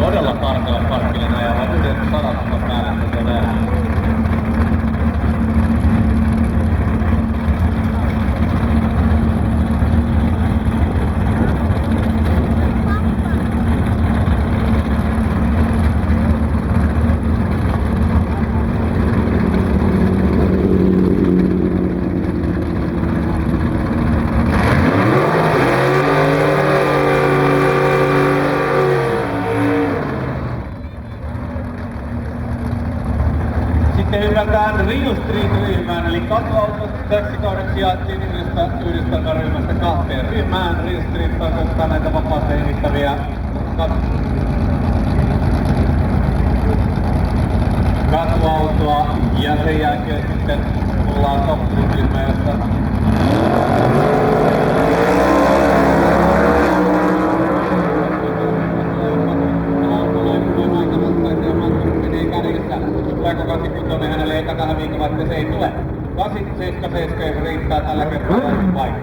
todella tarkalla parkkinen ajalla yhden 100 päälle koko näin. Sitten hypätään Real Street-ryhmään, eli katuautot täksi kaudeksi jaettiin yhdestä yhdistelmäryhmästä kahteen ryhmään. Real Street tarkoittaa näitä vapaasti hengittäviä katuautoa, ja sen jälkeen sitten ollaan Top Street-ryhmä, jossa tuleeko 86 hänelle eka tällä viikolla, että se ei tule. 877 riittää tällä kertaa paikka.